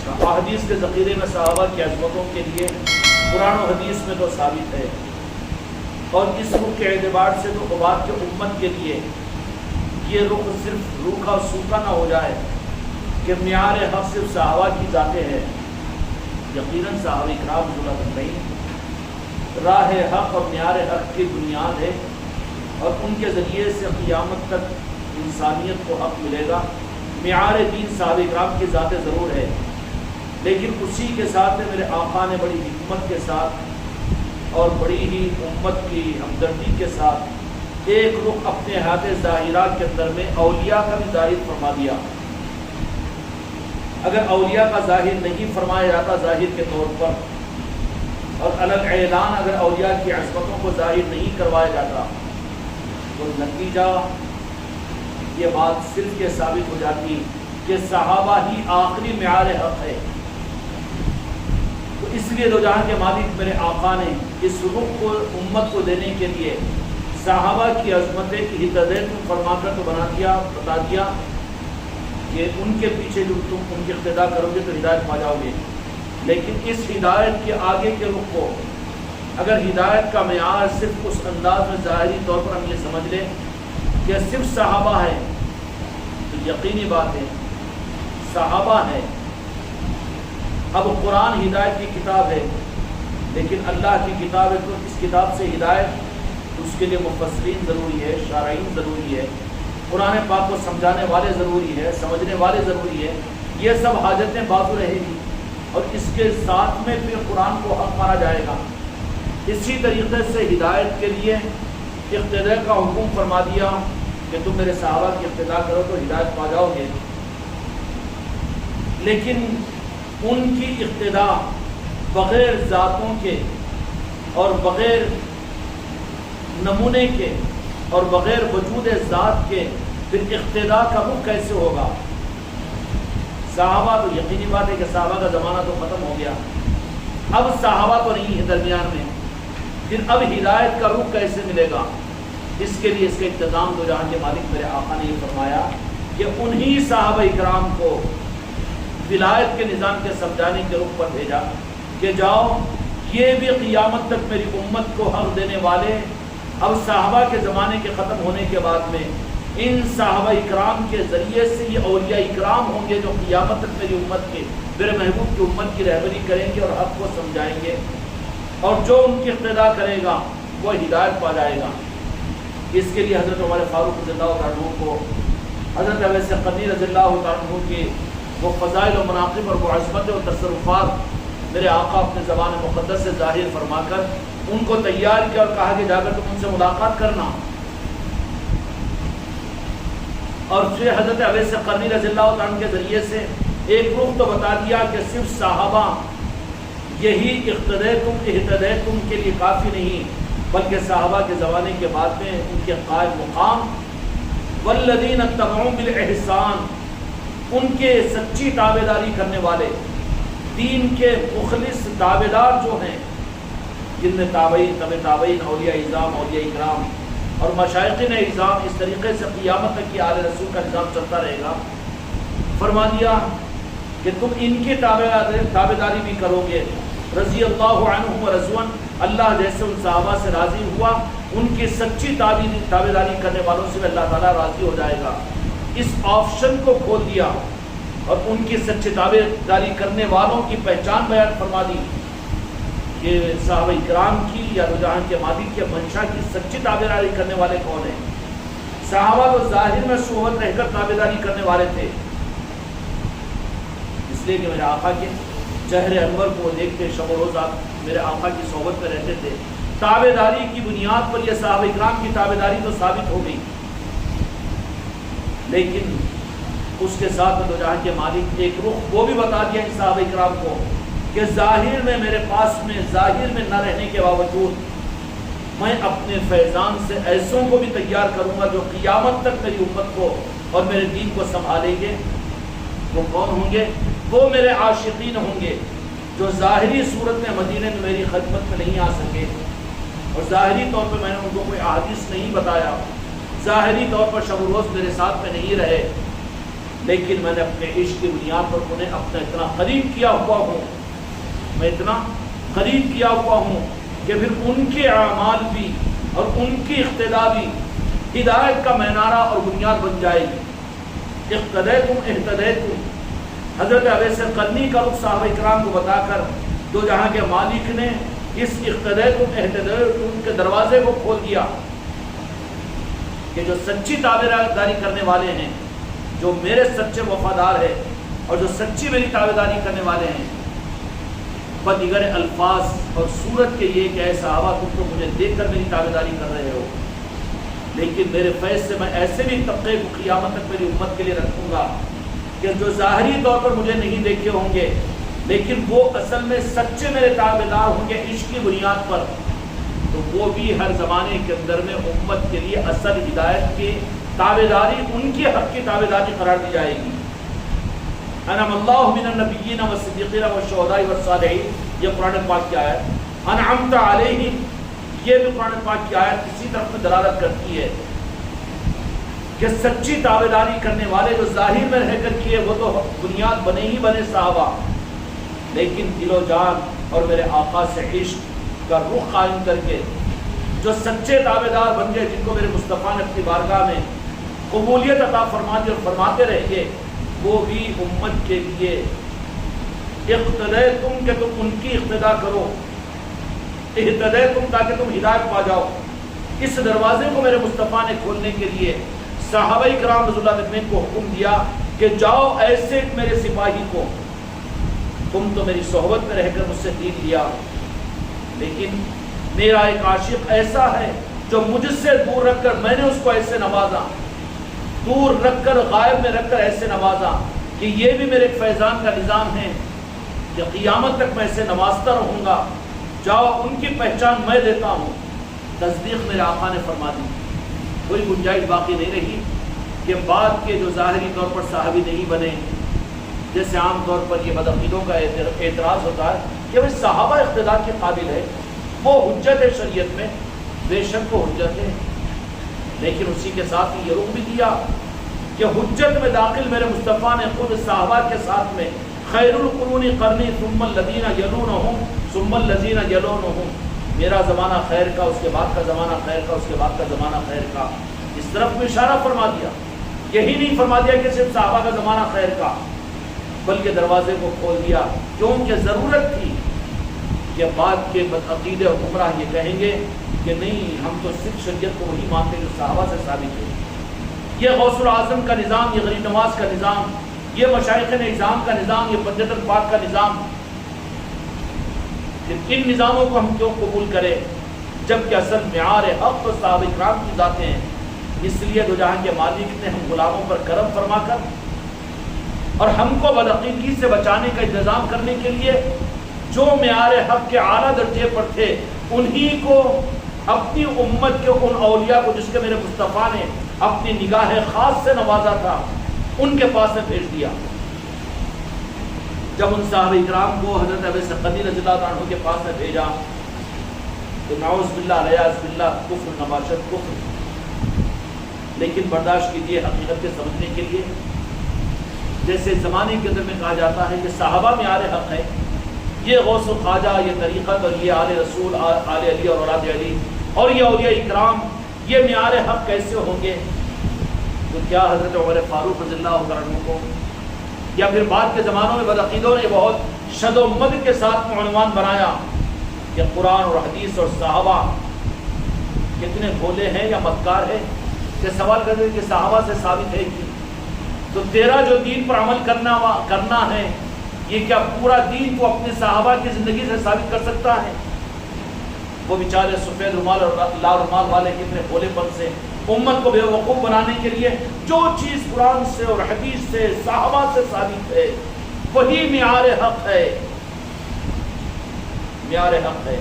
احادیث کے ذخیرے میں صحابہ کی عظمتوں کے لیے قرآن و حدیث میں تو ثابت ہے، اور اس رخ کے اعتبار سے تو قبات کے امت کے لیے یہ رخ صرف روکھا سوکھا نہ ہو جائے کہ معیار حق صرف صحابہ کی ذاتیں ہیں۔ یقیناً صحابہ کرام رضی اللہ نہیں راہ حق اور معیار حق کی بنیاد ہے، اور ان کے ذریعے سے قیامت تک انسانیت کو حق ملے گا۔ معیار دین صحابہ کرام کی ذاتیں ضرور ہے، لیکن اسی کے ساتھ میرے آقا نے بڑی حکمت کے ساتھ اور بڑی ہی امت کی ہمدردی کے ساتھ ایک رخ اپنے حیات ظاہرہ کے اندر میں اولیاء کا بھی ظاہر فرما دیا۔ اگر اولیاء کا ظاہر نہیں فرمایا جاتا ظاہر کے طور پر، اور الگ اعلان اگر اولیاء کی عظمتوں کو ظاہر نہیں کروایا جاتا، تو نتیجہ یہ بات صرف یہ ثابت ہو جاتی کہ صحابہ ہی آخری معیار حق ہے۔ تو اس لیے دو جہاں کے مالک میرے آقا نے اس رخ کو امت کو دینے کے لیے صحابہ کی عظمتیں کی ہدایت فرما کر تو بتا دیا کہ ان کے پیچھے جو تم ان کی اقتداء کرو گے تو ہدایت پا جاؤ گے، لیکن اس ہدایت کے آگے کے رخ کو اگر ہدایت کا معیار صرف اس انداز میں ظاہری طور پر ہم یہ سمجھ لیں کہ صرف صحابہ ہے، تو یقینی بات ہے صحابہ ہے۔ اب قرآن ہدایت کی کتاب ہے، لیکن اللہ کی کتاب ہے، تو اس کتاب سے ہدایت اس کے لیے مفسرین ضروری ہے، شارعین ضروری ہے، قرآن پاک کو سمجھانے والے ضروری ہے، سمجھنے والے ضروری ہے۔ یہ سب حاجتیں بازو رہے گی، اور اس کے ساتھ میں پھر قرآن کو حق مانا جائے گا۔ اسی طریقے سے ہدایت کے لیے اقتداء کا حکم فرما دیا کہ تم میرے صحابہ کی اقتداء کرو تو ہدایت پا جاؤ گے، لیکن ان کی اقتداء بغیر ذاتوں کے اور بغیر نمونے کے اور بغیر وجود ذات کے پھر اقتداء کا رخ کیسے ہوگا؟ صحابہ تو یقینی بات ہے کہ صحابہ کا زمانہ تو ختم ہو گیا، اب صحابہ تو نہیں ہے درمیان میں، پھر اب ہدایت کا رخ کیسے ملے گا؟ اس کے لیے اس کا انتظام دو جہاں کے مالک میرے آقا نے یہ فرمایا کہ انہی صحابہ اکرام کو ولایت کے نظام کے سمجھانے کے رخ پر بھیجا کہ جاؤ یہ بھی قیامت تک میری امت کو حق دینے والے، اب صحابہ کے زمانے کے ختم ہونے کے بعد میں ان صحابہ اکرام کے ذریعے سے یہ اولیاء اکرام ہوں گے جو قیامت تک میری امت کے میرے محبوب کی امت کی رہبری کریں گے اور حق کو سمجھائیں گے، اور جو ان کی اقتداء کرے گا وہ ہدایت پا جائے گا۔ اس کے لیے حضرت عمر فاروق رضی اللہ عنہ کو حضرت اویس قرنی رضی اللہ عنہ کے وہ فضائل و مناقب اور وہ عظمت و تصرفات میرے آقا اپنے زبان مقدس سے ظاہر فرما کر ان کو تیار کیا اور کہا کہ جا کر تم ان سے ملاقات کرنا، اور پھر حضرت اویس قرنی رضی اللہ عنہ کے ذریعے سے ایک رخ تو بتا دیا کہ صرف صحابہ یہی اہتدیتم کے لیے کافی نہیں، بلکہ صحابہ کے زمانے کے بعد میں ان کے قائم مقام والذین اتبعوا بالاحسان، ان کے سچی تابعداری کرنے والے دین کے مخلص تابعدار جو ہیں، جن میں تابعین تابعین اولیاء اعظام اولیاء اکرام اور مشائخین اعظام، اس طریقے سے قیامت تک کی آل رسول کا نظام چلتا رہے گا۔ فرما دیا کہ تم ان کی تابعداری بھی کرو گے، رضی اللہ عنہم ورضوان، اللہ جیسے ان صحابہ سے راضی ہوا ان کی سچی تابعداری کرنے والوں سے اللہ تعالیٰ راضی ہو جائے گا۔ اس آپشن کو کھول دیا اور ان کی سچی تابعداری کرنے والوں کی پہچان بیان فرما دی کہ صحابہ اکرام کی یا رجحان کے مالک کے منشا کی سچی تابعداری کرنے والے کون ہیں۔ صحابہ تو ظاہر میں صحبت رہ کر تابعداری کرنے والے تھے، اس لیے کہ میرے آقا کے چہرے انور کو دیکھتے شب و روز آپ میرے آقا کی صحبت میں رہتے تھے۔ تابعداری کی بنیاد پر یہ صحابہ اکرام کی تابعداری تو ثابت ہو گئی، لیکن اس کے ساتھ دو جہاں کے مالک ایک رخ وہ بھی بتا دیا ان صحابہ اکرام کو کہ ظاہر میں میرے پاس میں ظاہر میں نہ رہنے کے باوجود میں اپنے فیضان سے ایسوں کو بھی تیار کروں گا جو قیامت تک میری امت کو اور میرے دین کو سنبھالیں گے۔ وہ کون ہوں گے؟ وہ میرے عاشقین ہوں گے جو ظاہری صورت میں مدینے میں میری خدمت میں نہیں آ سکے، اور ظاہری طور پہ میں نے ان کو کوئی احادیث نہیں بتایا، ظاہری طور پر شب و روز میرے ساتھ میں نہیں رہے، لیکن میں نے اپنے عشق کی بنیاد پر انہیں اپنا اتنا قریب کیا ہوا ہوں، میں اتنا قریب کیا ہوا ہوں کہ پھر ان کے اعمال بھی اور ان کی اقتداء بھی ہدایت کا مینارہ اور بنیاد بن جائے گی۔ اقتدیتم اہتدیتم، حضرت اویس قرنی کا رخ صحابہ کرام کو بتا کر دو جہاں کے مالک نے اس اقتدیتم اہتدیتم کے دروازے کو کھول دیا کہ جو سچی تابعداری کرنے والے ہیں، جو میرے سچے وفادار ہیں اور جو سچی میری تابعداری کرنے والے ہیں، بدیگر الفاظ اور صورت کے یہ کہ اے صحابہ تم تو مجھے دیکھ کر میری تابعداری کر رہے ہو، لیکن میرے فیض سے میں ایسے بھی طبقے کو قیامت تک میری امت کے لیے رکھوں گا کہ جو ظاہری طور پر مجھے نہیں دیکھے ہوں گے لیکن وہ اصل میں سچے میرے تابعدار ہوں گے عشق کی بنیاد پر، تو وہ بھی ہر زمانے کے اندر میں امت کے لیے اصل ہدایت کی تابعداری، ان کے حق کی تابعداری قرار دی جائے گی۔ انعم اللہ من النبیین والصدیقین والشہداء والصالحین، یہ قرآن پاک کی آیت، انعمت علیہم، یہ بھی قرآن پاک کی آیت اسی طرف میں دلالت کرتی ہے کہ سچی تابعداری کرنے والے جو ظاہر میں رہ کر کیے وہ تو بنیاد بنے ہی بنے صحابہ، لیکن دل و جان اور میرے آقا سے عشق کا رخ قائم کر کے جو سچے تابعدار بن گئے، جن کو میرے مصطفیٰ نے اپنی بارگاہ میں قبولیت عطا فرما دی اور فرماتے رہ گئے، وہ بھی امت کے لیے اقتدیتم کہ تم ان کی اقتداء کرو، اہتدیتم تاکہ تم ہدایت پا جاؤ۔ اس دروازے کو میرے مصطفیٰ نے کھولنے کے لیے صحابہ کرام رضی اللہ عنہم کو حکم دیا کہ جاؤ ایسے میرے سپاہی کو، تم تو میری صحبت میں رہ کر مجھ سے دین لیا، لیکن میرا ایک عاشق ایسا ہے جو مجھ سے دور رکھ کر میں نے اس کو ایسے نوازا، دور رکھ کر غائب میں رکھ کر ایسے نوازا کہ یہ بھی میرے ایک فیضان کا نظام ہے کہ قیامت تک میں اسے نوازتا رہوں گا، جاؤ ان کی پہچان میں دیتا ہوں۔ تصدیق میرے آقا نے فرما دی، کوئی گنجائش باقی نہیں رہی کہ بعد کے جو ظاہری طور پر صحابی نہیں بنے، جیسے عام طور پر یہ بدعقیدوں کا اعتراض ہوتا ہے کہ وہ صحابہ اقتدار کے قابل ہے، وہ حجت ہے شریعت میں، بے شک وہ حجت ہے، لیکن اسی کے ساتھ ہی یہ رخ بھی دیا کہ حجت میں داخل میرے مصطفیٰ نے خود صحابہ کے ساتھ میں خیر القرون قرنی ثم الذین یلونہم ثم الذین یلونہم، میرا زمانہ خیر کا، اس کے بعد کا زمانہ خیر کا، اس کے بعد کا زمانہ خیر کا، اس طرف میں اشارہ فرما دیا۔ یہی نہیں فرما دیا کہ صرف صحابہ کا زمانہ خیر کا، بلکہ دروازے کو کھول دیا، کیونکہ ضرورت تھی کہ بعد کے بدعقیدے اور گمراہ یہ کہیں گے کہ نہیں ہم تو صرف شریعت کو وہی مانتے جو صحابہ سے ثابت ہے۔ یہ غوث العظم کا نظام، یہ غریب نواز کا نظام، یہ مشائخ نظام کا نظام، یہ پنجت الپاک کا نظام، ان نظاموں کو ہم کیوں قبول کریں جبکہ اصل معیار حق تو صحابہ کرام کی ذاتیں ہیں۔ اس لیے دو جہاں کے مالک نے ہم غلاموں پر کرم فرما کر اور ہم کو بدعقیدگی سے بچانے کا انتظام کرنے کے لیے جو معیار حق کے اعلیٰ درجے پر تھے انہی کو اپنی امت کے ان اولیاء کو جس کے میرے مصطفیٰ نے اپنی نگاہ خاص سے نوازا تھا ان کے پاس میں بھیج دیا۔ جب ان صحابہ اکرام کو حضرت ابی قرنی رضی اللہ عنہ کے پاس میں بھیجا تو نعوذ باللہ علیاذ باللہ کفر نباشت کفر، لیکن برداشت کیجیے حقیقت کے سمجھنے کے لیے۔ جیسے زمانے کے اندر میں کہا جاتا ہے کہ صحابہ میں آل حق ہے، یہ غوث و خواجہ، یہ طریقت اور یہ آل رسول، آل علی اور اولاد علی اور یہ اولیاء اکرام، یہ معیار حق کیسے ہوں گے؟ تو کیا حضرت عمر فاروق رضی اللہ عنہ کو یا پھر بعد کے زمانوں میں بدعقیدوں نے بہت شد و مد کے ساتھ عنوان بنایا کہ قرآن اور حدیث اور صحابہ کتنے بھولے ہیں یا مکار ہیں، کہ سوال کرتے کہ صحابہ سے ثابت ہے کہ تو تیرا جو دین پر عمل کرنا ہے یہ کیا پورا دین تو اپنے صحابہ کی زندگی سے ثابت کر سکتا ہے؟ وہ بیچارے سفید رومال اور لال رومال والے کتنے بھولے پن سے امت کو بے وقوف بنانے کے لیے جو چیز قرآن سے اور حدیث سے صحابہ سے ثابت ہے وہی معیار حق ہے، معیار حق ہے۔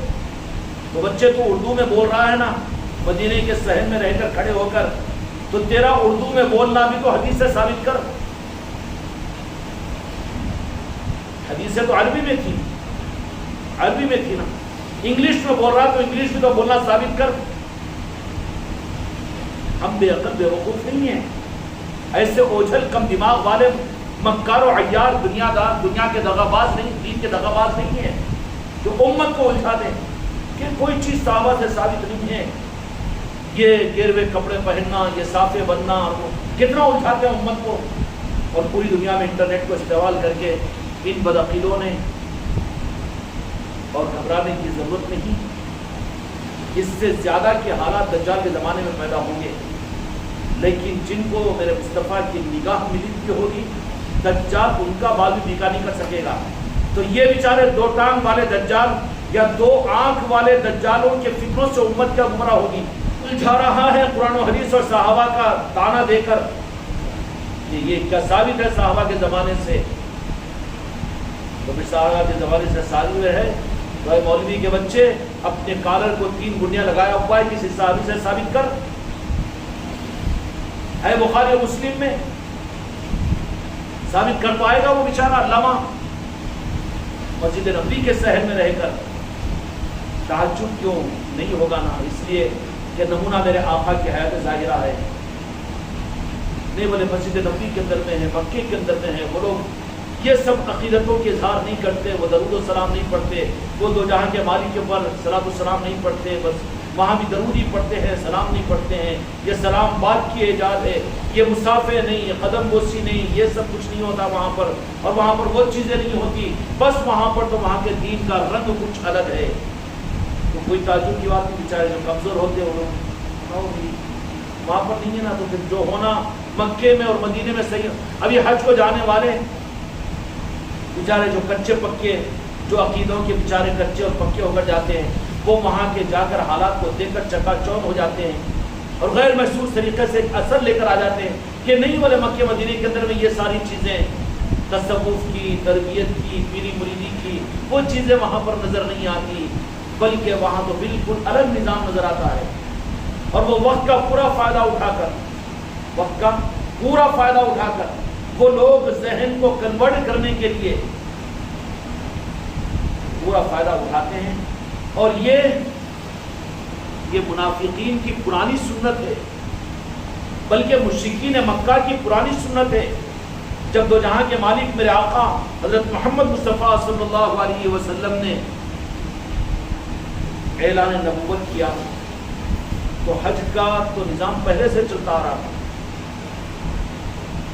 تو بچے تو اردو میں بول رہا ہے نا مدینے کے صحن میں رہ کر کھڑے ہو کر، تو تیرا اردو میں بولنا بھی تو حدیث سے ثابت کر۔ حدیثیں تو عربی میں تھی، عربی میں تھی نا، انگلش میں بول رہا تو انگلش میں تو بولنا ثابت کر۔ ہم بے عقل بے وقوف نہیں ہیں، ایسے اوجھل کم دماغ والے مکار و عیار دنیا کے دغاباز نہیں، دین کے دغاباز نہیں ہیں جو امت کو الجھا دیں کہ کوئی چیز صحابہ سے ثابت نہیں ہے. یہ گیروے کپڑے پہننا، یہ صافے بننا، کتنا الجھاتے ہیں امت کو. اور پوری دنیا میں انٹرنیٹ کو استعمال کر کے ان بدعقیدوں نے، اور گھبرانے کی ضرورت نہیں، اس سے زیادہ کے حالات دجال کے زمانے میں پیدا ہوں گے. لیکن جن کو میرے مصطفیٰ کی نگاہ ملی کی ہوگی، دجال ان کا بال بھی بیکا نہیں کر سکے گا. تو یہ بیچارے دو ٹانگ والے دجال یا دو آنکھ والے دجالوں کے فکروں سے امت کیا گمراہ ہوگی. الجھا رہا ہے قرآن و حدیث اور صحابہ کا تانا دے کر کہ یہ کیا ثابت ہے صحابہ کے زمانے سے. تو پھر صحابہ کے زمانے سے ثابت ہے تو اے مولوی کے بچے، اپنے کالر کو 3 گنڈیاں لگایا ہوا ہے، کسی صحابی سے ثابت کر. ہے بخاری و مسلم میں ثابت کر پائے گا وہ بیچارہ علامہ مسجد نبوی کے صحن میں رہ کر؟ تعجب کیوں نہیں ہوگا نا، اس لیے کہ نمونہ میرے آقا کی حیات ظاہرہ ہے. نہیں بولے مسجد نبوی کے اندر میں ہے، مکے کے اندر میں ہے، وہ لوگ یہ سب عقیدتوں کے اظہار نہیں کرتے، وہ درود و سلام نہیں پڑھتے، وہ دو جہاں کے مالک کے اوپر صلاۃ و سلام نہیں پڑھتے، بس وہاں بھی درود ہی پڑھتے ہیں، سلام نہیں پڑھتے ہیں. یہ سلام بات کی ایجاد ہے، یہ مسافے نہیں، یہ قدم بوسی نہیں، یہ سب کچھ نہیں ہوتا وہاں پر. اور وہاں پر وہ چیزیں نہیں ہوتی، بس وہاں پر تو وہاں کے دین کا رنگ کچھ الگ ہے. تو کوئی تعجب کی بات نہیں، بیچارے جو کمزور ہوتے ہیں وہ لوگ وہاں پر نہیں ہے نا. تو پھر جو ہونا مکے میں اور مدینے میں صحیح. ابھی حج کو جانے والے بیچارے جو کچے پکے، جو عقیدوں کے بیچارے کچے اور پکے ہو کر جاتے ہیں، وہ وہاں کے جا کر حالات کو دیکھ کر چکا چوندھ ہو جاتے ہیں اور غیر محسوس طریقے سے ایک اثر لے کر آ جاتے ہیں کہ نہیں بولے مکے مدینے کے اندر میں یہ ساری چیزیں تصوف کی، تربیت کی، پیری مریدی کی، وہ چیزیں وہاں پر نظر نہیں آتی، بلکہ وہاں تو بالکل الگ نظام نظر آتا ہے. اور وہ وقت کا پورا فائدہ اٹھا کر وہ لوگ ذہن کو کنورٹ کرنے کے لیے پورا فائدہ اٹھاتے ہیں. اور یہ منافقین کی پرانی سنت ہے، بلکہ مشرکین مکہ کی پرانی سنت ہے. جب دو جہاں کے مالک میرے آقا حضرت محمد مصطفیٰ صلی اللہ علیہ وسلم نے اعلان نبوت کیا تو حج کا تو نظام پہلے سے چلتا آ رہا تھا.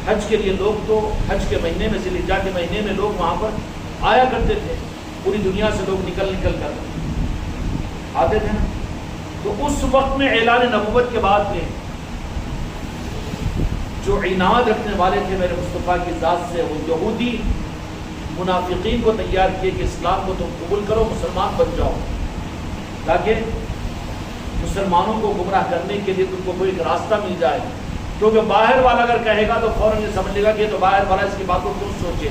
حج کے لیے لوگ تو حج کے مہینے میں، ذی الحجہ کے مہینے میں لوگ وہاں پر آیا کرتے تھے، پوری دنیا سے لوگ نکل کر آتے تھے نا. تو اس وقت میں اعلان نبوت کے بعد میں جو عناد رکھنے والے تھے میرے مصطفیٰ کی ذات سے، وہ یہودی منافقین کو تیار کیے کہ اسلام کو تم قبول کرو، مسلمان بن جاؤ، تاکہ مسلمانوں کو گمراہ کرنے کے لیے تم کو کوئی ایک راستہ مل جائے. کیونکہ باہر والا اگر کہے گا تو فوراً یہ سمجھ لے گا کہ تو باہر والا اس کی بات کو کیوں سوچے.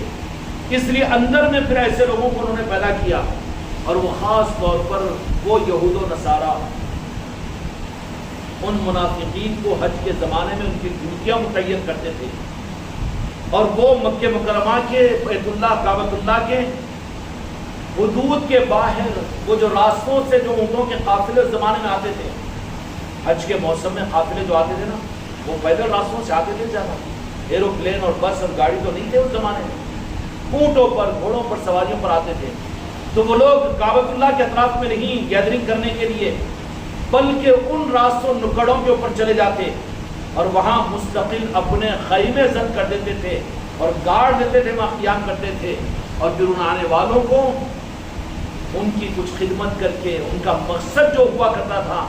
اس لیے اندر میں پھر ایسے لوگوں کو انہوں نے پیدا کیا، اور وہ خاص طور پر وہ یہود و نصارہ ان منافقین کو حج کے زمانے میں ان کی ڈیوٹیاں متعین کرتے تھے. اور وہ مکہ مکرمہ کے بیت اللہ، کعبۃ اللہ کے حدود کے باہر وہ جو راستوں سے جو اونٹوں کے قافلے اس زمانے میں آتے تھے، حج کے موسم میں قافلے جو آتے تھے نا، وہ پیدل راستوں سے آتے تھے زیادہ. ایروپلین اور بس اور گاڑی تو نہیں تھے اس زمانے میں، اونٹوں پر، گھوڑوں پر، سواریوں پر آتے تھے. تو وہ لوگ کعبۃ اللہ کے اطراف میں نہیں گیدرنگ کرنے کے لیے، بلکہ ان راستوں نکڑوں کے اوپر چلے جاتے اور وہاں مستقل اپنے خیمے زن کر دیتے تھے اور گاڑ دیتے تھے، وہاں قیام کرتے تھے. اور پھر ان آنے والوں کو ان کی کچھ خدمت کر کے ان کا مقصد جو ہوا کرتا تھا،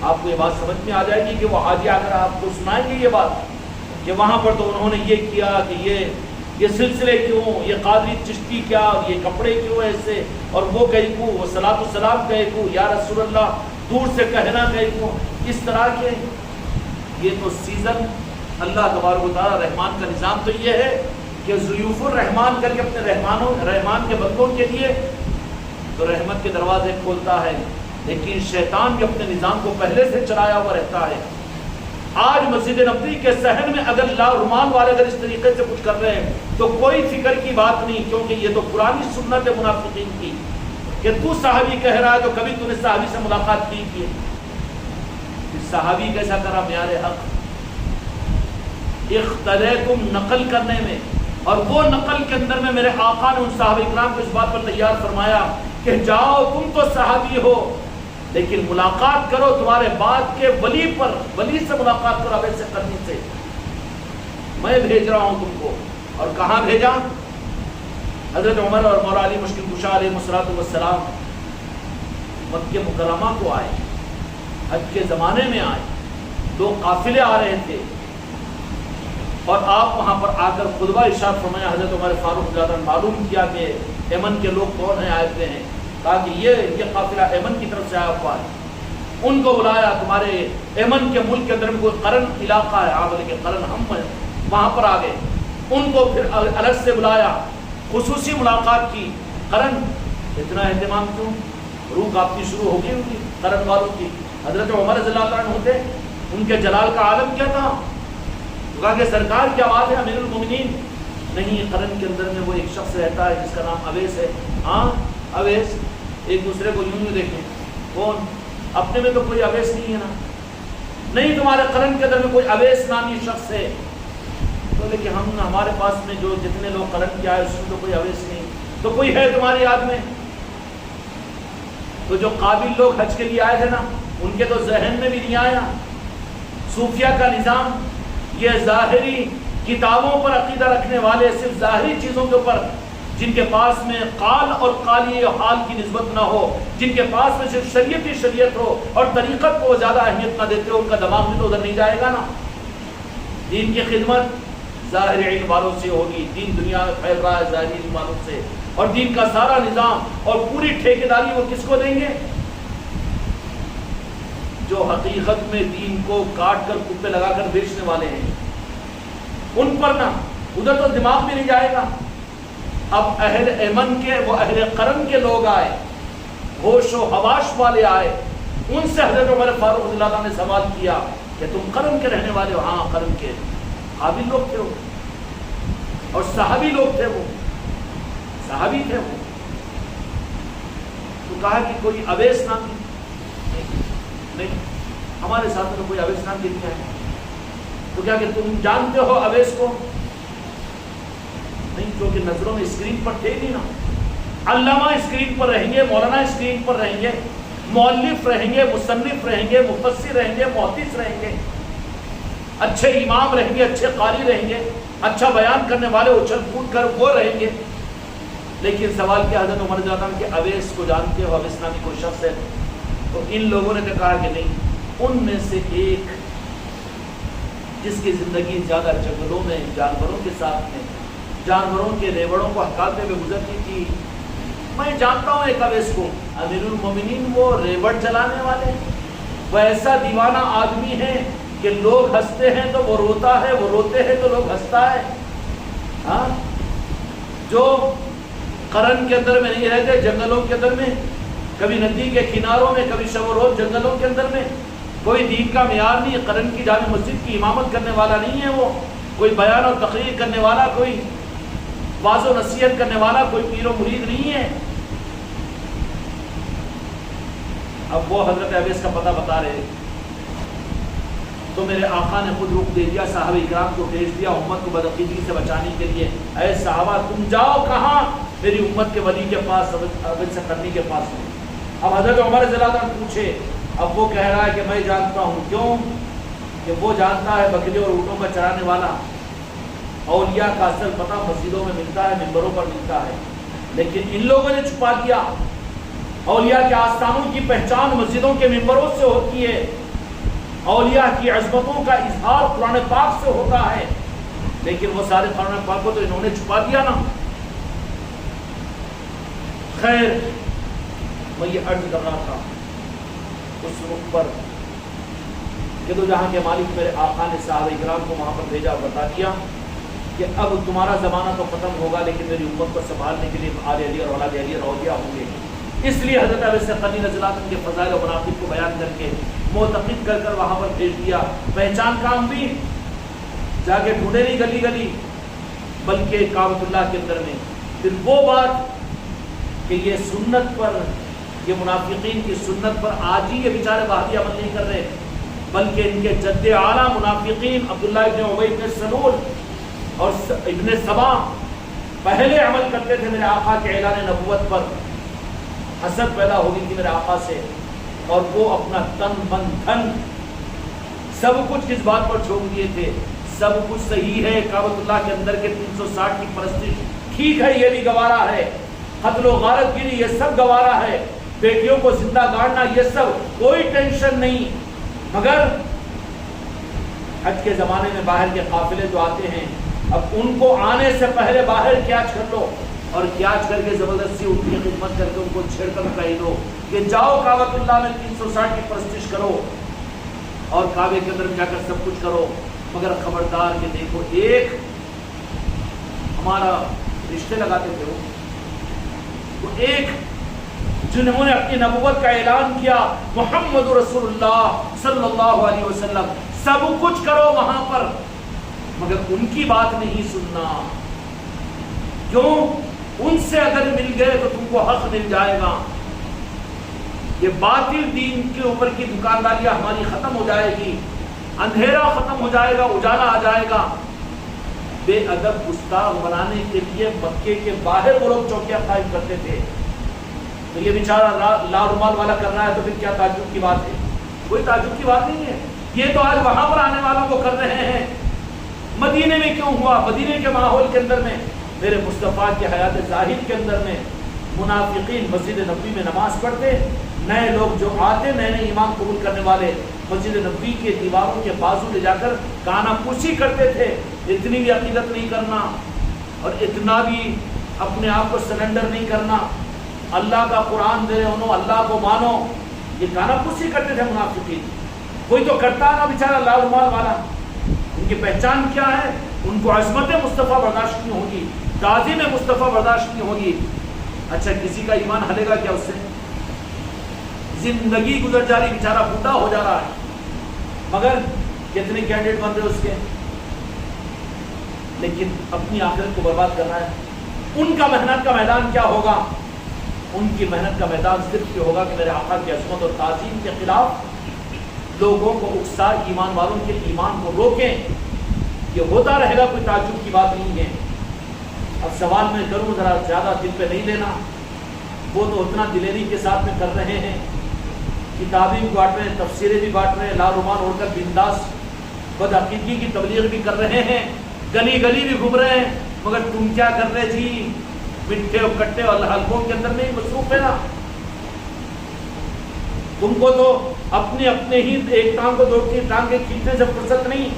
آپ کو یہ بات سمجھ میں آ جائے گی کہ وہ حاجی آ کر آپ کو سنائیں گے یہ بات کہ وہاں پر تو انہوں نے یہ کیا کہ یہ سلسلے کیوں، یہ قادری چشتی کیا، اور یہ کپڑے کیوں ایسے، اور وہ کہیں کو، وہ صلاۃ السلام کہیں کو، یا رسول اللہ دور سے کہنا کہیں کو، اس طرح کے. یہ تو سیزن اللہ تبارک و تعالی رحمان کا نظام تو یہ ہے کہ ضیوف الرحمان کر کے اپنے رحمان کے بندوں کے لیے تو رحمت کے دروازے کھولتا ہے، لیکن شیطان بھی اپنے نظام کو پہلے سے چلایا ہوا رہتا ہے. آج مسجد نبوی کے صحن میں اگر رومان والے اگر اس طریقے سے کچھ کر رہے ہیں تو کوئی فکر کی بات نہیں، کیونکہ یہ تو پرانی سنت ہے منافقین کی کہ تو صحابی کہہ رہا ہے تو کبھی تو نے صحابی سے ملاقات کی ہے. صحابی کیسا کرا معیار حق، اختلیتم نقل کرنے میں، اور وہ نقل کے اندر میں میرے آقا نے ان صحابہ اکرام کو اس بات پر تیار فرمایا کہ جاؤ تم تو صحابی ہو لیکن ملاقات کرو تمہارے بعد کے ولی پر، ولی سے ملاقات کرو اویس قرنی سے، میں بھیج رہا ہوں تم کو۔ اور کہاں بھیجا؟ حضرت عمر اور مولا علی مشکل کشا علیہ السلام مکہ مکرمہ کو آئے، حج کے زمانے میں آئے، دو قافلے آ رہے تھے، اور آپ وہاں پر آ کر خطبہ ارشاد فرمایا۔ حضرت عمر فاروق رضی اللہ عنہ معلوم کیا کہ ایمن کے لوگ کون ہیں، آئے ہوئے ہیں، کہا کہ یہ قافلہ ایمن کی طرف سے آیا ہوا ہے۔ ان کو بلایا، تمہارے ایمن کے ملک کے اندر میں کوئی قرن علاقہ ہے، آپ بولے کہ قرن ہم ہیں، وہاں پر آ گئے۔ ان کو پھر الگ سے بلایا، خصوصی ملاقات کی۔ قرن اتنا اہتمام کیوں؟ روح کاپنی شروع ہو گئی ان کی، قرن والوں کی۔ حضرت عمر رضی اللہ عنہ ہوتے، ان کے جلال کا عالم کیا تھا؟ کہا کہ سرکار کی آواز ہے امیر المومنین۔ نہیں، قرن کے اندر میں وہ ایک شخص رہتا ہے جس کا نام اویس ہے۔ ہاں اویس، ایک دوسرے کو یوں دیکھیں، کون؟ اپنے میں تو کوئی اویس نہیں ہے نا، نہیں تمہارے قرن کے اندر میں کوئی اویس نامی شخص ہے۔ تو لیکن ہمارے پاس میں جو جتنے لوگ قرن کے آئے اس میں تو کوئی اویس نہیں، تو کوئی ہے تمہاری یاد میں؟ تو جو قابل لوگ حج کے لیے آئے تھے نا، ان کے تو ذہن میں بھی نہیں آیا۔ صوفیہ کا نظام یہ ظاہری کتابوں پر عقیدہ رکھنے والے، صرف ظاہری چیزوں کے اوپر، جن کے پاس میں قال اور قالی حال کی نسبت نہ ہو، جن کے پاس میں صرف شریعت ہی شریعت ہو اور طریقت کو زیادہ اہمیت نہ دیتے ہو، ان کا دماغ بھی تو ادھر نہیں جائے گا نا۔ دین کی خدمت ظاہر علم والوں سے ہوگی، دین دنیا میں پھیل رہا ہے ظاہری علم والوں سے، اور دین کا سارا نظام اور پوری ٹھیکیداری وہ کس کو دیں گے؟ جو حقیقت میں دین کو کاٹ کر کپے لگا کر بیچنے والے ہیں، ان پر نہ، ادھر تو دماغ بھی نہیں جائے گا۔ اب اہل ایمن کے، وہ اہل قرن کے لوگ آئے، ہوش و حواس والے آئے، ان سے حضرت عمر فاروق رضی اللہ عنہ نے سوال کیا کہ تم قرن کے رہنے والے ہو؟ ہاں قرن کے۔ قابل لوگ تھے وہ، اور صحابی لوگ تھے وہ، صحابی تھے وہ۔ تو کہا کہ کوئی اویس نام نہیں، ہمارے ساتھ میں کوئی اویس نام نہیں ہے۔ تو کیا کہ تم جانتے ہو اویس کو؟ نہیں، کیونکہ نظروں میں اسکرین پر تھے نہیں نا۔ علامہ اسکرین پر رہیں گے، مولانا اسکرین پر رہیں گے، مؤلف رہیں گے، مصنف رہیں گے، مفسر رہیں گے، محدث رہیں گے، اچھے امام رہیں گے، اچھے قاری رہیں گے، اچھا بیان کرنے والے اچھل کود کر وہ رہیں گے۔ لیکن سوال کیا حضرت عمر رضی اللہ عنہ کہ اویس کو جانتے ہو؟ اویس نامی کوئی شخص ہے؟ تو ان لوگوں نے کہا کہ نہیں، ان میں سے ایک جس کی زندگی زیادہ جنگلوں میں جانوروں کے ساتھ میں، جانوروں کے ریوڑوں کو ہٹاتے ہوئے گزرتی تھی، میں جانتا ہوں ایک اویس کو۔ امیر المومنین وہ ریوڑ چلانے والے، وہ ایسا دیوانہ آدمی ہے کہ لوگ ہنستے ہیں تو وہ روتا ہے، وہ روتے ہیں تو لوگ ہنستا ہے۔ ہاں، جو قرن کے اندر میں نہیں رہتے، جنگلوں کے اندر میں، کبھی ندی کے کناروں میں، کبھی شب و روز جنگلوں کے اندر میں، کوئی دین کا معیار نہیں، قرن کی جامع مسجد کی امامت کرنے والا نہیں ہے وہ، کوئی بیان اور تقریر کرنے والا، کوئی واضح و نصیحت کرنے والا، کوئی پیر و مرید نہیں ہے۔ اب وہ حضرت اویس کا پتہ بتا رہے، تو میرے آقا نے خود رخ دے دیا، صحابہ اکرام کو بھیج دیا امت کو بدعقیدگی سے بچانے کے لیے۔ اے صحابہ تم جاؤ کہاں؟ میری امت کے ولی کے پاس، اویس قرنی کے پاس میں۔ اب حضرت عمر رضی اللہ عنہ پوچھے، اب وہ کہہ رہا ہے کہ میں جانتا ہوں۔ کیوں؟ کہ وہ جانتا ہے بکری اور اونٹوں کا چرانے والا، اولیاء کا اصل پتہ مسجدوں میں ملتا ہے، منبروں پر ملتا ہے، لیکن ان لوگوں نے چھپا دیا۔ اولیاء کے آستانوں کی پہچان مسجدوں کے منبروں سے ہوتی ہے، اولیاء کی عظمتوں کا اظہار قرآن پاک سے ہوتا ہے، لیکن وہ سارے قرآن پاک کو تو انہوں نے چھپا دیا نا۔ خیر، میں یہ عرض کر رہا تھا اس رخ پر کہ تو جہاں کے مالک میرے آقا نے صحابہ اکرام کو وہاں پر بھیجا، بتا دیا کہ اب تمہارا زمانہ تو ختم ہوگا، لیکن میری امت کو سنبھالنے کے لیے آل علی اور اولاد علی اور اولیاء ہوں گے۔ اس لیے حضرت اویس قرنی رضی اللہ عنہ کے فضائل و مناقب کو بیان کر کے معتقد کر کر وہاں پر بھیج دیا۔ پہچان کام بھی جا کے ڈھونڈے نہیں گلی گلی، بلکہ کعبۃ اللہ کے اندر میں۔ پھر وہ بات کہ یہ سنت پر، یہ منافقین کی سنت پر آج ہی یہ بیچارے وہابی عمل نہیں کر رہے، بلکہ ان کے جد اعلیٰ منافقین عبداللہ ابن ابی بن سلول اور ابن سبا پہلے عمل کرتے تھے میرے آقا کے اعلان نبوت پر، حسد پیدا ہو گئی تھی میرے آقا سے، اور وہ اپنا تن من دھن سب کچھ اس بات پر چھوڑ دیے تھے۔ سب کچھ صحیح ہے، کعبۃ اللہ کے اندر کے 360 کی پرستش ٹھیک ہے، یہ بھی گوارا ہے، قتل و غارت گیری یہ سب گوارا ہے، بیٹیوں کو زندہ گاڑنا یہ سب کوئی ٹینشن نہیں، مگر حج کے زمانے میں باہر کے قافلے جو آتے ہیں، اب ان کو آنے سے پہلے باہر کیاچ کر لو، اور کیاچ کر کے زبردستی ان کی خدمت کر کے ان کو چھیڑ کر کہہ دو کہ جاؤ کعبۃ اللہ میں 360 کی پرستش کرو اور کعبے کے اندر جا کر سب کچھ کرو، مگر خبردار کہ دیکھو ایک ہمارا رشتے لگاتے تھے وہ ایک جنہوں نے اپنی نبوت کا اعلان کیا محمد رسول اللہ صلی اللہ علیہ وسلم، سب کچھ کرو وہاں پر، مگر ان کی بات نہیں سننا، کیوں؟ ان سے اگر مل گئے تو تم کو حق مل جائے گا، یہ باطل دین کے اوپر کی دکانداریاں ہماری ختم ہو جائے گی، اندھیرا ختم ہو جائے گا، اجالا آ جائے گا۔ بے ادب گستاخ بنانے کے لیے مکے کے باہر وہ لوگ چوکیاں قائم کرتے تھے، تو یہ بیچارہ لا رومال والا کر رہا ہے تو پھر کیا تعجب کی بات ہے؟ کوئی تعجب کی بات نہیں ہے، یہ تو آج وہاں پر آنے والوں کو کر رہے ہیں۔ مدینے میں کیوں ہوا؟ مدینے کے ماحول کے اندر میں، میرے مصطفیٰ کی حیات ظاہر کے اندر میں منافقین مسجد نبوی میں نماز پڑھتے، نئے لوگ جو آتے نئے نئے ایمان قبول کرنے والے مسجد نبوی کے دیواروں کے بازو لے جا کر کانا پوچھی کرتے تھے، اتنی بھی عقیدت نہیں کرنا اور اتنا بھی اپنے آپ کو سرنڈر نہیں کرنا، اللہ کا قرآن دے انہوں اللہ کو مانو، یہ کانا پوچھی کرتے تھے منافقین۔ کوئی تو کرتا نا بیچارہ لال رومال والا، ان کی پہچان کیا ہے؟ ان کو عظمت مصطفیٰ برداشت نہیں ہوگی، تعظیم مصطفیٰ برداشت نہیں ہوگی۔ اچھا کسی کا ایمان ہلے گا کیا اس سے؟ زندگی گزر جا رہی، بیچارہ بوڑھا ہو جا رہا ہے، مگر کتنے کینڈیڈیٹ بن رہے اس کے، لیکن اپنی آخرت کو برباد کرنا ہے۔ ان کا محنت کا میدان کیا ہوگا؟ ان کی محنت کا میدان صرف یہ ہوگا کہ میرے آقا کی عظمت اور تعظیم کے خلاف لوگوں کو اکسا، ایمان والوں کے ایمان کو روکیں، یہ ہوتا رہے گا، کوئی تعجب کی بات نہیں ہے۔ اب سوال میں کروں، ذرا زیادہ دل پہ نہیں لینا، وہ تو اتنا دلیری کے ساتھ میں کر رہے ہیں، کتابیں بھی بانٹ رہے ہیں، تفسیریں بھی بانٹ رہے ہیں، لا رومال اوڑھ کر بنداس بدعقیدگی کی تبلیغ بھی کر رہے ہیں، گلی گلی بھی گھوم رہے ہیں، مگر تم کیا کر رہے جی؟ مٹھے اور کٹے اور حلقوں کے اندر میں ہی مصروف ہے نا۔ تم کو تو اپنے ہی ایک ٹانگ کو دوسری ٹانگ کے کھینچنے سے فرصت نہیں،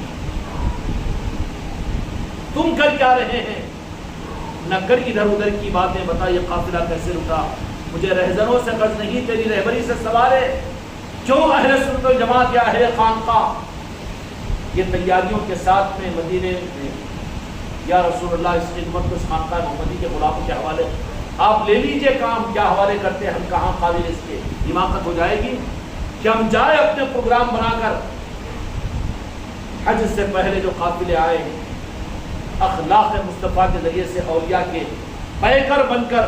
تم کر کیا رہے ہیں؟ نہ کر ادھر ادھر کی باتیں، بتا یہ قافلہ کیسے رکا، مجھے رہزنوں سے قرض نہیں، تیری رہبری سے سوال ہے، کیوں اہل سنت والجماعت یا اہل خانقاہ یہ تیاریوں کے ساتھ میں مدینے میں یا رسول اللہ اس خدمت کو اس خانقاہ محمدی کے غلاموں کے حوالے آپ لے لیجئے کام، کیا حوالے کرتے ہیں ہم، کہاں قابل اس کے حماقت ہو جائے گی کہ ہم جائے اپنے پروگرام بنا کر۔ حج سے پہلے جو قافلے آئے اخلاق مصطفیٰ کے ذریعے سے اولیاء کے پیکر بن کر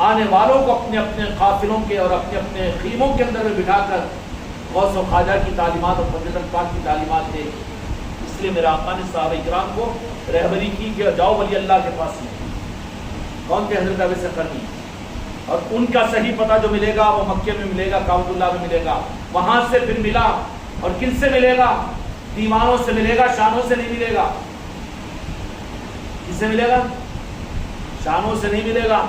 آنے والوں کو اپنے اپنے قافلوں کے اور اپنے اپنے خیموں کے اندر میں بٹھا کر غوث و خواجہ کی تعلیمات اور فضل پاک کی تعلیمات دے، اس لیے میرے آقا نے صحابہ کرام کو رہبری کی کہ جاؤ ولی اللہ کے پاس میں، کون کے حضرت ابی قرنی، اور ان کا صحیح پتہ جو ملے گا وہ مکے میں ملے گا، کعبۃ اللہ میں ملے گا، وہاں سے پھر ملا، اور کن سے ملے گا؟ دیوانوں سے ملے گا، شانوں سے نہیں ملے گا۔ کس سے ملے گا؟ شانوں سے نہیں ملے گا،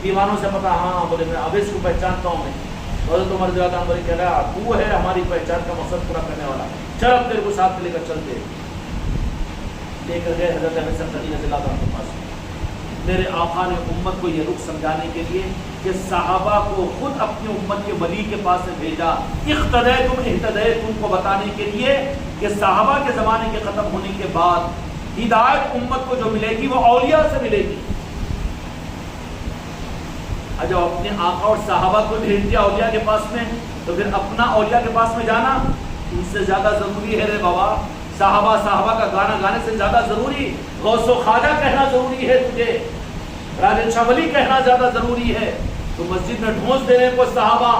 دیوانوں سے پتہ، ہاں بولے میں اب اس کو پہچانتا ہوں، میں حضرت عمر رضی اللہ عنہ کہہ رہا تو ہے ہماری پہچان کا مقصد پورا کرنے والا، چل اب تیرے کو ساتھ لے کر چلتے، لے کر گئے حضرت ابی قرنی رضی اللہ عنہ کے پاس۔ میرے آقا نے امت کو یہ رخ سمجھانے کے لیے کہ صحابہ کو خود اپنی امت کے ولی کے پاس سے بھیجا، اقتدیتم اہتدیتم کو بتانے کے لیے کہ صحابہ کے زمانے کے ختم ہونے کے بعد ہدایت امت کو جو ملے گی وہ اولیاء سے ملے گی۔ جب اپنے آقا اور صحابہ کو بھیج دیا اولیاء کے پاس میں، تو پھر اپنا اولیاء کے پاس میں جانا ان سے زیادہ ضروری ہے رے بابا، صحابہ کا گانا گانے سے زیادہ ضروری، غوث و خواجہ کہنا ضروری ہے، تجھے راجہ شاہ ولی کہنا زیادہ ضروری ہے۔ تو مسجد میں ڈھونس دینے کو صحابہ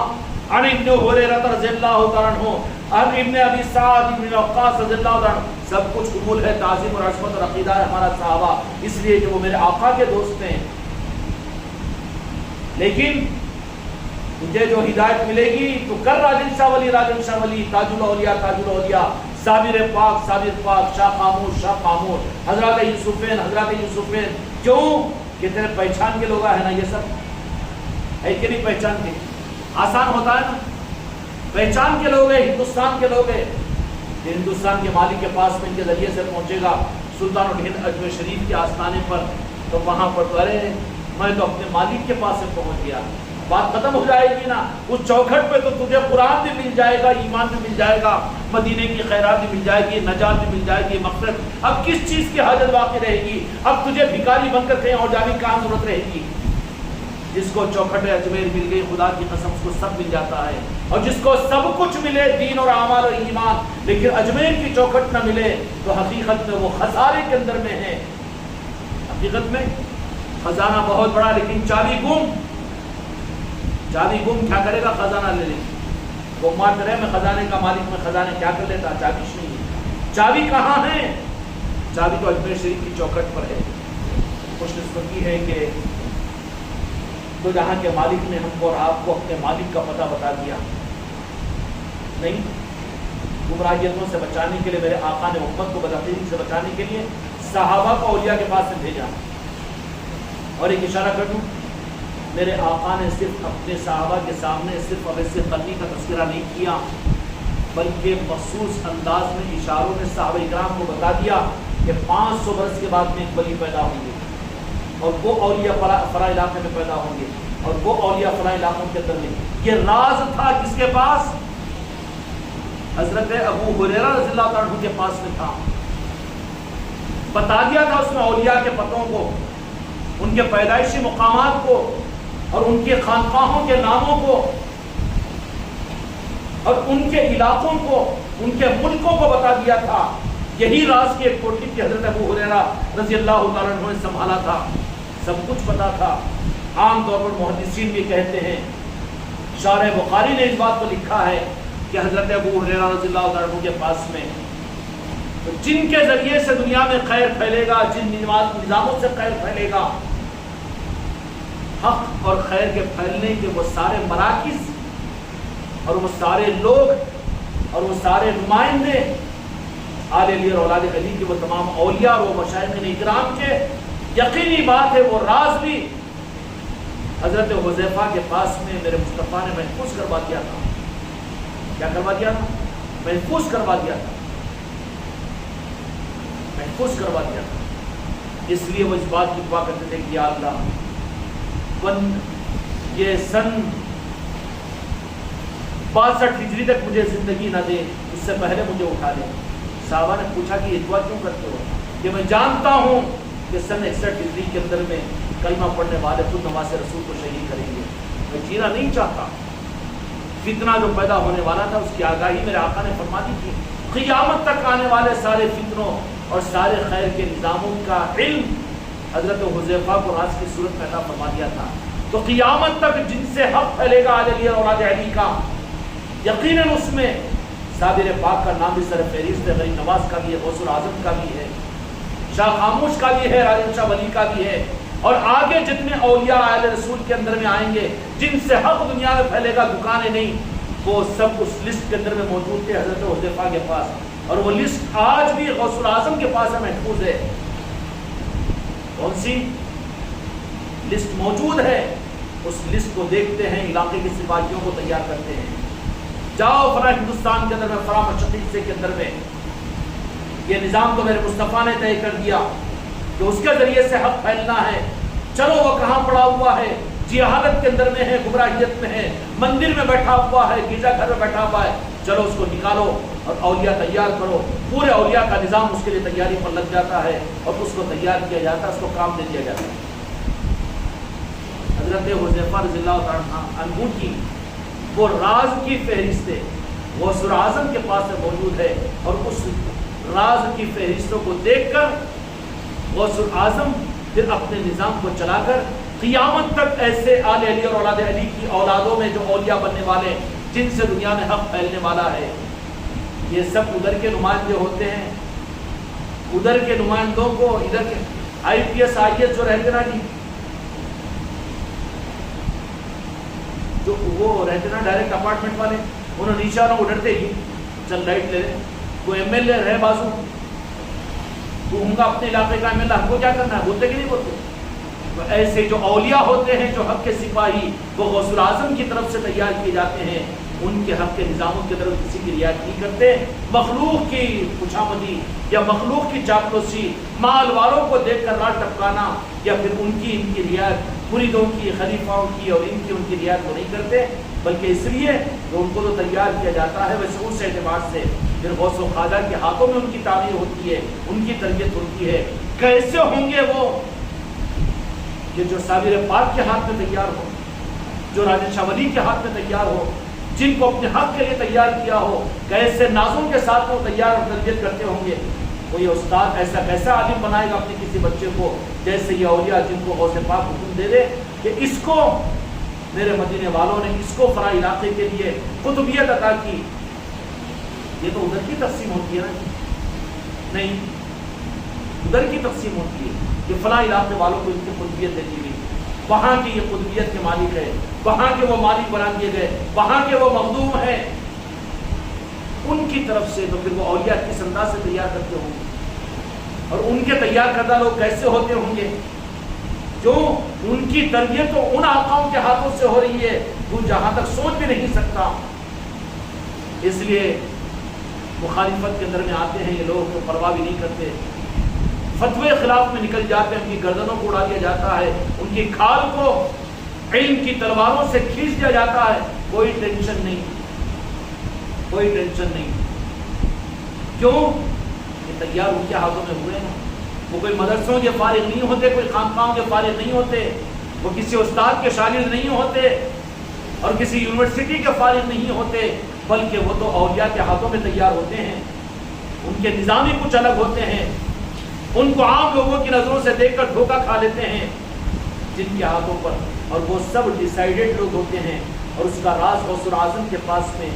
عن ابن ہریرہ رضی اللہ تعالیٰ عنہ ابن ابی سعد ابن وقاص رضی اللہ عنہ سب کچھ قبول ہے، تعظیم اور عظمت اور عقیدہ ہے ہمارا صحابہ، اس لیے کہ وہ میرے آقا کے دوست ہیں۔ لیکن تجھے جو ہدایت ملے گی تو کر راجن شاہ ولی، راجن شاہ ولی، تاج الاولیاء، تاج الاولیاء، صابر پاک، صابر پاک، شاہ خاموش، شاہ خاموش، حضرات یوسفین، حضرات یوسفین۔ کیوں کہ تیرے پہچان کے لوگ ہیں نا، یہ سب ہے کہ نہیں پہچان کے؟ آسان ہوتا ہے نا، پہچان کے لوگ ہیں، ہندوستان کے لوگ ہیں، ہندوستان کے مالک کے پاس میں ان کے ذریعے سے پہنچے گا سلطان الہند اجمیر شریف کے آستانے پر، تو وہاں پر تو ارے میں تو اپنے مالک کے پاس سے پہنچ گیا، بات ختم ہو جائے گی نا۔ اس چوکھٹ پہ تو تجھے قرآن بھی مل جائے گا، ایمان بھی مل جائے گا، مدینے کی خیرات بھی مل جائے گی، نجات بھی مل جائے گی، مغفرت۔ اب کس چیز کی حاجت باقی رہے گی؟ اب تجھے بھکاری بن کر کہیں اور جانے کی کہاں ضرورت رہے گی؟ جس کو چوکھٹ اجمیر مل گئی، خدا کی قسم اس کو سب مل جاتا ہے، اور جس کو سب کچھ ملے، دین اور اعمال اور ایمان، لیکن اجمیر کی چوکھٹ نہ ملے تو حقیقت میں وہ خسارے کے اندر میں ہے۔ حقیقت میں خزانہ بہت بڑا، لیکن چابی گم۔ چابی گم کیا کرے گا؟ خزانہ لے لے، وہ مارتے رہے میں خزانے کا مالک، میں خزانے کیا کر لیتا؟ چابی نہیں ہے۔ چابی کہاں ہے؟ چابی تو اجمیر شریف کی چوکھٹ پر ہے۔ خوش نصیبی ہے کہ تو جہاں کے مالک نے ہم کو اور آپ کو اپنے مالک کا پتہ بتا دیا۔ نہیں، گمراہیتوں سے بچانے کے لیے میرے آقا نے امت کو بدعقیدگی سے بچانے کے لیے صحابہ کو اولیاء کے پاس سے بھیجا۔ اور ایک اشارہ کر دوں، میرے آقا نے صرف اپنے صحابہ کے سامنے صرف اویس قرنی کا تذکرہ نہیں کیا، بلکہ مخصوص انداز میں اشاروں میں صحابہ اکرام کو بتا دیا کہ 500 برس کے بعد میں ایک ولی پیدا ہوں گے، اور وہ اولیاء فلاں علاقے میں پیدا ہوں گے، اور وہ اولیاء فلاں علاقوں کے اندر میں۔ یہ راز تھا کس کے پاس؟ حضرت ابو ہریرہ رضی اللہ عنہ کے پاس میں تھا۔ بتا دیا تھا اس میں اولیاء کے پتوں کو، ان کے پیدائشی مقامات کو، اور ان کے خانقاہوں کے ناموں کو، اور ان کے علاقوں کو، ان کے ملکوں کو بتا دیا تھا۔ یہی راز کی ایک کوٹھی کی حضرت ابو ہریرہ رضی اللہ تعالیٰ عنہ نے سنبھالا تھا، سب کچھ پتا تھا۔ عام طور پر محدثین بھی کہتے ہیں، شارح بخاری نے اس بات کو لکھا ہے کہ حضرت ابو ہریرہ رضی اللہ تعالیٰ عنہ کے پاس میں جن کے ذریعے سے دنیا میں خیر پھیلے گا، جن نظاموں سے خیر پھیلے گا، حق اور خیر کے پھیلنے کے وہ سارے مراکز اور وہ سارے لوگ اور وہ سارے نمائندے آل علی اور اولاد علی کے وہ تمام اولیاء اور وہ مشائخ اکرام کے، یقینی بات ہے وہ راز بھی حضرت حذیفہ کے پاس میں میرے مصطفیٰ نے محفوظ کروا دیا تھا۔ کیا کروا دیا تھا؟ محفوظ کروا دیا تھا، محفوظ کروا دیا تھا۔ اس لیے وہ اس بات کی دعا کرتے تھے کہ یا اللہ یہ سن 62 ہجری تک مجھے زندگی نہ دے، اس سے پہلے مجھے اٹھا لے۔ صحابہ نے پوچھا کہ یہ دعا کیوں کرتے ہو؟ کہ میں جانتا ہوں کہ سن 61 ہجری کے اندر میں کلمہ پڑھنے والے خود نماز رسول کو شہید کریں گے، میں جینا نہیں چاہتا۔ فتنہ جو پیدا ہونے والا تھا اس کی آگاہی میرے آقا نے فرما دی تھی۔ قیامت تک آنے والے سارے فتنوں اور سارے خیر کے نظاموں کا علم حضرت حذیفہ کو راز کی صورت میں عطا فرما دیا تھا۔ تو قیامت تک جن سے حق پھیلے گا علی اور اولاد علی کا، یقیناً اس میں صابر پاک کا نام بھی سر فہرست ہے، غریب نواز کا بھی ہے، غوث الاعظم کا بھی ہے، شاہ خاموش کا بھی ہے، راجن شاہ ولی کا بھی ہے، اور آگے جتنے اولیاء اہل رسول کے اندر میں آئیں گے جن سے حق دنیا میں پھیلے گا، دکانیں نہیں، وہ سب اس لسٹ کے اندر میں موجود تھے حضرت حذیفہ کے پاس، اور وہ لسٹ آج بھی غوث الاعظم کے پاس محفوظ ہے۔ کون سی لسٹ موجود ہے؟ اس لسٹ کو دیکھتے ہیں، علاقے کے سپاہیوں کو تیار کرتے ہیں، جاؤ فلاں ہندوستان کے اندر میں، فلاں مشرقی حصے کے اندر میں، یہ نظام تو میرے مصطفیٰ نے طے کر دیا کہ اس کے ذریعے سے حق پھیلنا ہے، چلو وہ کہاں پڑا ہوا ہے؟ جہالت کے اندر میں ہے، گمراہیت میں ہے، مندر میں بیٹھا ہوا ہے، گرجا گھر میں بیٹھا ہوا ہے، چلو اس کو نکالو اور اولیاء تیار کرو۔ پورے اولیاء کا نظام اس کے لیے تیاری پر لگ جاتا ہے، اور اس کو تیار کیا جاتا ہے، اس کو کام دے دیا جاتا ہے۔ حضرت حذیفہ رضی اللہ تعالیٰ عنہ کی وہ راز کی فہرستیں غوث الاعظم کے پاس موجود ہے، اور اس راز کی فہرستوں کو دیکھ کر غوث الاعظم پھر اپنے نظام کو چلا کر قیامت تک ایسے آل علی اور اولاد علی کی اولادوں میں جو اولیاء بننے والے، جن سے دنیا میں حق پھیلنے والا ہے، یہ سب ادھر کے نمائندے ہوتے ہیں، ادھر کے نمائندوں کو ادھر کے IPS IAS جو رہتے نا جی، جو وہ رہتے نا ڈائریکٹ اپارٹمنٹ والے، انہوں نیچے آنا وہ ڈرتے ہی چل لائٹ لے لیں، کوئی MLA رہے بازو، وہ ان کا اپنے علاقے کا MLA، ہم کو کیا کرنا ہے، بولتے کہ نہیں بولتے؟ تو ایسے جو اولیاء ہوتے ہیں، جو حق کے سپاہی، وہ غوث العظم کی طرف سے تیار کیے جاتے ہیں، ان کے حق کے نظاموں کی طرف کسی کی رعایت نہیں کرتے۔ مخلوق کی خوشامدی یا مخلوق کی چاپلوسی، مال والوں کو دیکھ کر راہ ٹپکانا، یا پھر ان کی رعایت، مریدوں کی، خلیفاؤں کی اور ان کی رعایت کو نہیں کرتے، بلکہ اس لیے کہ ان کو تو تیار کیا جاتا ہے ویسے اس اعتبار سے پھر غوث و خواجہ کے ہاتھوں میں ان کی تعمیر ہوتی ہے، ان کی تربیت ہوتی ہے۔ کیسے ہوں گے وہ کہ جو صابر پاک کے ہاتھ میں تیار ہو، جو راجہ شاہ ولی کے ہاتھ میں تیار ہو، جن کو اپنے حق کے لیے تیار کیا ہو، کیسے نازوں کے ساتھ وہ تیار اور تربیت کرتے ہوں گے۔ کوئی استاد ایسا کیسا عالم بنائے گا اپنے کسی بچے کو، جیسے یہ اولیاء جن کو غوث پاک حکم دے دے کہ اس کو میرے مدینے والوں نے اس کو فلاں علاقے کے لیے قطبیت عطا کی۔ یہ تو ادھر کی تقسیم ہوتی ہے نا، نہیں ادھر کی تقسیم ہوتی ہے کہ فلاں علاقے والوں کو ان کی قطبیت دے دی گئی، وہاں کی یہ قطبیت کے مالک ہے، وہاں کے وہ مالک بنا دیے گئے، وہاں کے وہ مخدوم ہیں، ان کی طرف سے تو پھر وہ اولیاء کس انداز سے تیار کرتے ہوں گے، اور ان کے تیار کردہ لوگ کیسے ہوتے ہوں گے، جو ان کی تربیت تو ان آقاؤں کے ہاتھوں سے ہو رہی ہے تو جہاں تک سوچ بھی نہیں سکتا۔ اس لیے مخالفت کے اندر میں آتے ہیں یہ لوگ تو پرواہ بھی نہیں کرتے، فتوے خلاف میں نکل جاتے ہیں، ان کی گردنوں کو اڑا دیا جاتا ہے، ان کی کھال کو علم کی تلواروں سے کھینچ دیا جاتا ہے، کوئی ٹینشن نہیں، کوئی ٹینشن نہیں۔ کیوں؟ یہ تیار ان کے ہاتھوں میں ہوئے ہیں، وہ کوئی مدرسوں کے فارغ نہیں ہوتے، کوئی خانقاہوں کے فارغ نہیں ہوتے، وہ کسی استاد کے شاگرد نہیں ہوتے اور کسی یونیورسٹی کے فارغ نہیں ہوتے، بلکہ وہ تو اولیاء کے ہاتھوں میں تیار ہوتے ہیں، ان کے نظام ہی کچھ الگ ہوتے ہیں، ان کو عام لوگوں کی نظروں سے دیکھ کر دھوکہ کھا لیتے ہیں جن کے ہاتھوں پر، اور وہ سب ڈیسائیڈڈ لوگ ہوتے ہیں، اور اس کا راز غوث العظم کے پاس میں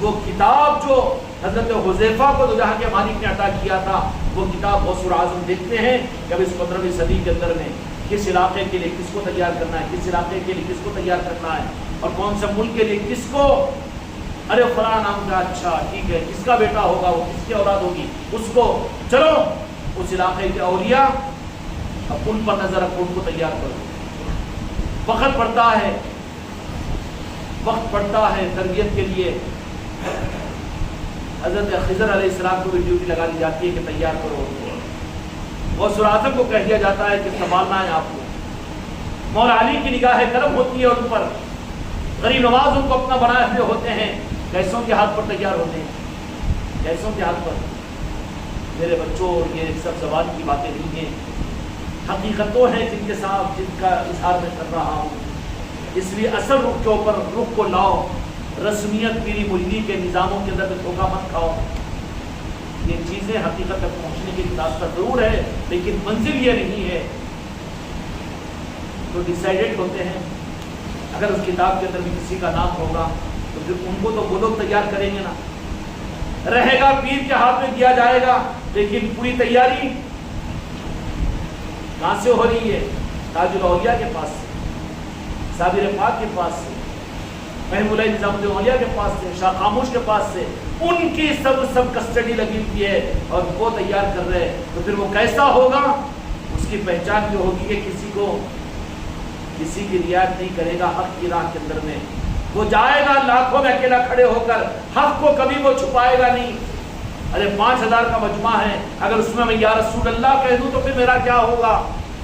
وہ کتاب جو حضرت حذیفہ کو دو جہاں کے مالک نے عطا کیا تھا، وہ کتاب غوث العظم دیکھتے ہیں کہ اب اس 15ویں صدی کے اندر میں کس علاقے کے لیے کس کو تیار کرنا ہے، کس علاقے کے لیے کس کو تیار کرنا ہے، اور کون سے ملک کے لیے کس کو، ارے فلاں نام کا، اچھا ٹھیک ہے، کس کا بیٹا ہوگا، وہ کس کی اولاد ہوگی، اس کو چلو اس علاقے کے اولیاء اب ان پر نظر رکھو، ان کو تیار کرو۔ وقت پڑتا ہے، وقت پڑتا ہے تربیت کے لیے، حضرت خضر علیہ السلام کو بھی ڈیوٹی لگا دی جاتی ہے کہ تیار کرو، غوث العظم کو کہہ دیا جاتا ہے کہ سنبھالنا ہے آپ کو، مولا علی کی نگاہ کرم ہوتی ہے ان پر، غریب نواز ان کو اپنا بنائے ہوئے ہوتے ہیں، کیسوں کے ہاتھ پر تیار ہوتے ہیں، کیسوں کے ہاتھ پر۔ میرے بچوں یہ سب زبان کی باتیں نہیں ہیں، حقیقتوں ہیں جن کے ساتھ جن کا اظہار میں کر رہا ہوں، اس لیے اصل رخ کے اوپر رخ کو لاؤ، رسمیت پیری مریدی کے نظاموں کے اندر دھوکہ مت کھاؤ۔ یہ چیزیں حقیقت تک پہنچنے کی راستہ ضرور ہے، لیکن منزل یہ نہیں ہے۔ تو ڈیسائیڈڈ ہوتے ہیں، اگر اس کتاب کے اندر بھی کسی کا نام ہوگا تو پھر ان کو تو وہ لوگ تیار کریں گے نا، رہے گا پیر کے ہاتھ میں دیا جائے گا، لیکن پوری تیاری کہاں سے ہو رہی ہے؟ تاج الاولیاء کے پاس سے، صابر پاک کے پاس سے، محمود نظام الدین اولیاء کے پاس سے، شاہ خاموش کے پاس سے، ان کی سب کسٹڈی لگی ہوئی ہے اور وہ تیار کر رہے ہیں، تو پھر وہ کیسا ہوگا؟ اس کی پہچان یہ ہوگی کہ کسی کی رعایت نہیں کرے گا حق کی راہ کے اندر میں، وہ جائے گا لاکھوں میں اکیلا کھڑے ہو کر، حق کو کبھی وہ چھپائے گا نہیں۔ ارے 5000 کا مجمع ہے، اگر اس میں یا رسول اللہ کہہ دوں تو پھر میرا کیا ہوگا؟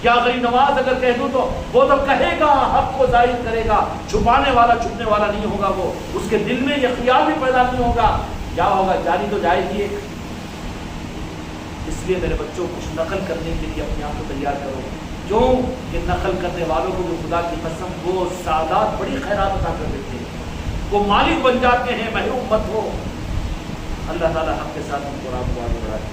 یا غریب نواز اگر کہہ دوں تو وہ تو کہے گا، حق کو ظاہر کرے گا، چھپانے والا چھپنے والا نہیں ہوگا، وہ اس کے دل میں یہ خیال بھی پیدا نہیں ہوگا، کیا ہوگا؟ جاری تو جائے گی ایک۔ اس لیے میرے بچوں کچھ نقل کرنے کے لیے اپنے آپ کو تیار کرو، جو کہ نقل کرنے والوں کو جو خدا کی قسم وہ سادات بڑی خیرات عطا کر دیتے ہیں، وہ مالک بن جاتے ہیں، محروم مت ہو۔ اللہ تعالیٰ حق کے ساتھ ہم کو راہ کو آگے بڑھائے۔